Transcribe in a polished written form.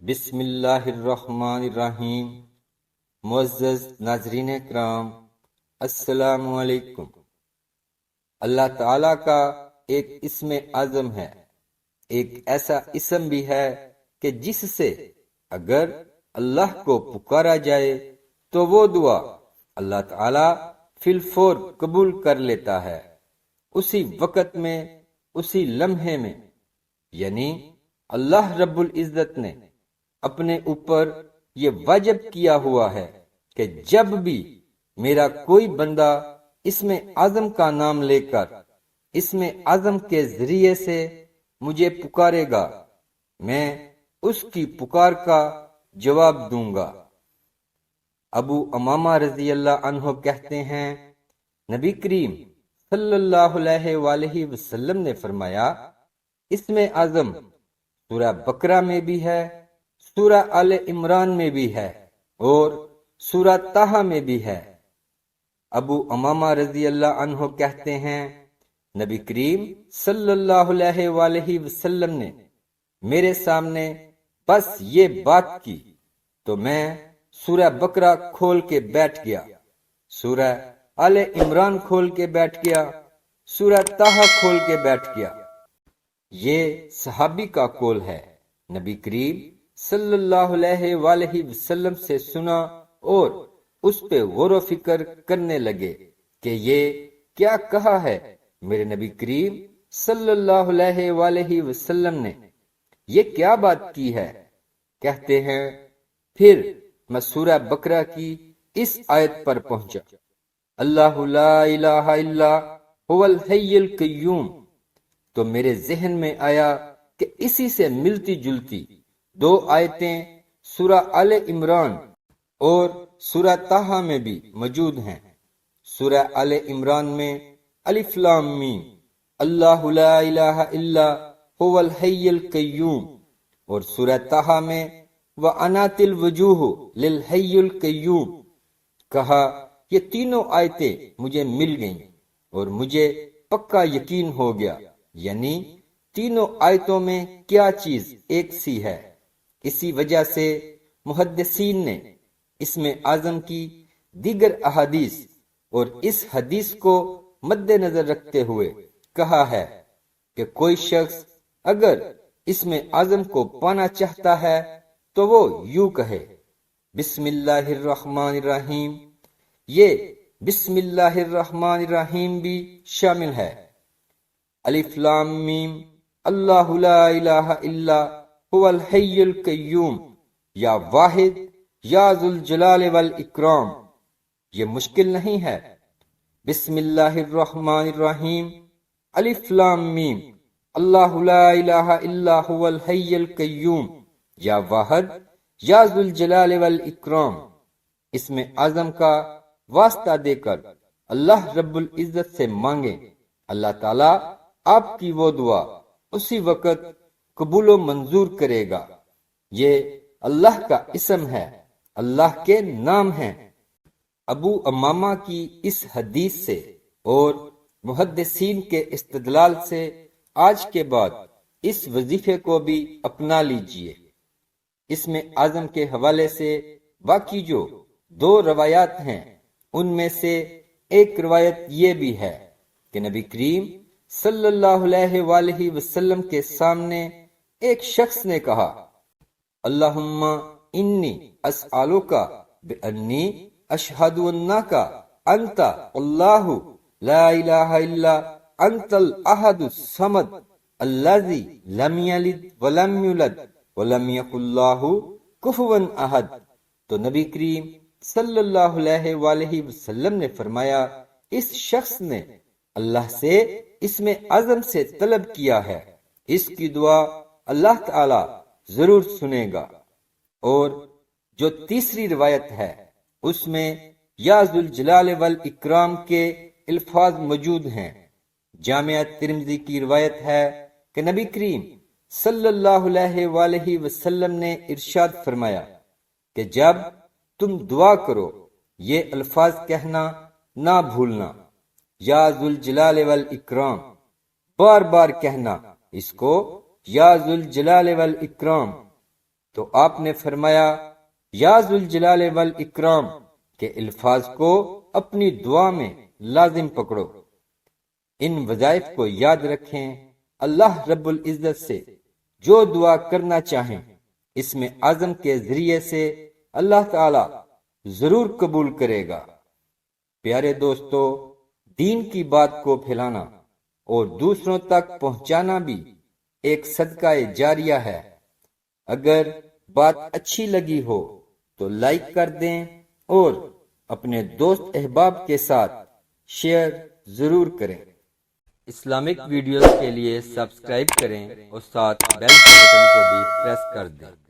بسم اللہ الرحمن الرحیم۔ معزز ناظرین کرام، السلام علیکم۔ اللہ تعالیٰ کا ایک اسم اعظم ہے، ایک ایسا اسم بھی ہے کہ جس سے اگر اللہ کو پکارا جائے تو وہ دعا اللہ تعالیٰ فی الفور قبول کر لیتا ہے، اسی وقت میں، اسی لمحے میں۔ یعنی اللہ رب العزت نے اپنے اوپر یہ واجب کیا ہوا ہے کہ جب بھی میرا کوئی بندہ اسم اعظم کا نام لے کر اسم اعظم کے ذریعے سے مجھے پکارے گا، میں اس کی پکار کا جواب دوں گا۔ ابو امامہ رضی اللہ عنہ کہتے ہیں، نبی کریم صلی اللہ علیہ وآلہ وسلم نے فرمایا، اسم اعظم سورہ بقرہ میں بھی ہے، سورہ آل عمران میں بھی ہے اور سورہ طٰہٰ میں بھی ہے۔ ابو امامہ رضی اللہ عنہ کہتے ہیں، نبی کریم صلی اللہ علیہ وآلہ وسلم نے میرے سامنے بس یہ بات کی تو میں سورہ بقرہ کھول کے بیٹھ گیا، سورہ آل عمران کھول کے بیٹھ گیا، سورہ طٰہٰ کھول کے بیٹھ گیا۔ یہ صحابی کا قول ہے، نبی کریم صلی اللہ علیہ وآلہ وسلم سے سنا اور اس پہ غور و فکر کرنے لگے کہ یہ کیا کہا ہے میرے نبی کریم صلی اللہ علیہ وآلہ وسلم نے، یہ کیا بات کی ہے؟ کہتے ہیں پھر میں سورہ بقرہ کی اس آیت پر پہنچا، اللہ لا الہ الا هو الحی القیوم، تو میرے ذہن میں آیا کہ اسی سے ملتی جلتی دو آیتیں سورہ آل عمران اور سورہ طٰہٰ میں بھی موجود ہیں۔ سورہ آل عمران میں الف لام میم، اللہ لا الہ الا هو الحی القیوم، اور سورہ طٰہٰ میں وَأَنَاتِ الْوُجُوهُ لِلْحَيِّ الْقَيُّومِ، کہا یہ تینوں آیتیں مجھے مل گئیں اور مجھے پکا یقین ہو گیا، یعنی تینوں آیتوں میں کیا چیز ایک سی ہے۔ اسی وجہ سے محدثین نے اسم اعظم کی دیگر احادیث اور اس حدیث کو مد نظر رکھتے ہوئے کہا ہے کہ کوئی شخص اگر اسم اعظم کو پانا چاہتا ہے تو وہ یوں کہے، بسم اللہ الرحمن الرحیم۔ یہ بسم اللہ الرحمن الرحیم بھی شامل ہے۔ الف لام میم، اللہ لا الہ الا هو الحی القیوم، یا واحد یا ذو الجلال والاکرام، یہ مشکل نہیں ہے۔ بسم اللہ الرحمن الرحیم، الف لام میم، اللہ لا الہ الا هو الحی القیوم، یا واحد یا ذو الجلال والاکرام۔ اسم اعظم کا واسطہ دے کر اللہ رب العزت سے مانگیں، اللہ تعالیٰ آپ کی وہ دعا اسی وقت قبول و منظور کرے گا۔ یہ اللہ کا اسم ہے، اللہ کے نام ہیں۔ ابو امامہ کی اس حدیث سے اور محدثین کے استدلال سے آج کے بعد اس وظیفے کو بھی اپنا لیجئے۔ اسم اعظم کے حوالے سے باقی جو دو روایات ہیں ان میں سے ایک روایت یہ بھی ہے کہ نبی کریم صلی اللہ علیہ وآلہ وسلم کے سامنے ایک شخص نے کہا، اللہم انی اسألوک بانی اشہد انک انت اللہ لا الہ الا انت الاحد الصمد الذی لم یلد ولم یولد ولم یکن لہ کفوا احد۔ تو نبی کریم صلی اللہ علیہ وآلہ وسلم نے فرمایا، اس شخص نے اللہ سے اسم اعظم سے طلب کیا ہے، اس کی دعا اللہ تعالی ضرور سنے گا۔ اور جو تیسری روایت ہے اس میں یا ذو الجلال والاکرام کے الفاظ موجود ہیں۔ جامعہ ترمذی کی روایت ہے کہ نبی کریم صلی اللہ علیہ وآلہ وسلم نے ارشاد فرمایا کہ جب تم دعا کرو یہ الفاظ کہنا نہ بھولنا، یا ذو الجلال والاکرام، بار بار کہنا اس کو، یا ذو الجلال والاکرام۔ تو آپ نے فرمایا یا ذوالجلال والاکرام کے الفاظ کو اپنی دعا میں لازم پکڑو۔ ان وظائف کو یاد رکھیں، اللہ رب العزت سے جو دعا کرنا چاہیں اس میں اعظم کے ذریعے سے اللہ تعالی ضرور قبول کرے گا۔ پیارے دوستو، دین کی بات کو پھیلانا اور دوسروں تک پہنچانا بھی ایک صدقہ جاریہ ہے۔ اگر بات اچھی لگی ہو تو لائک کر دیں اور اپنے دوست احباب کے ساتھ شیئر ضرور کریں۔ اسلامک ویڈیوز کے لیے سبسکرائب کریں اور ساتھ بیل کے بٹن کو بھی پریس کر دیں۔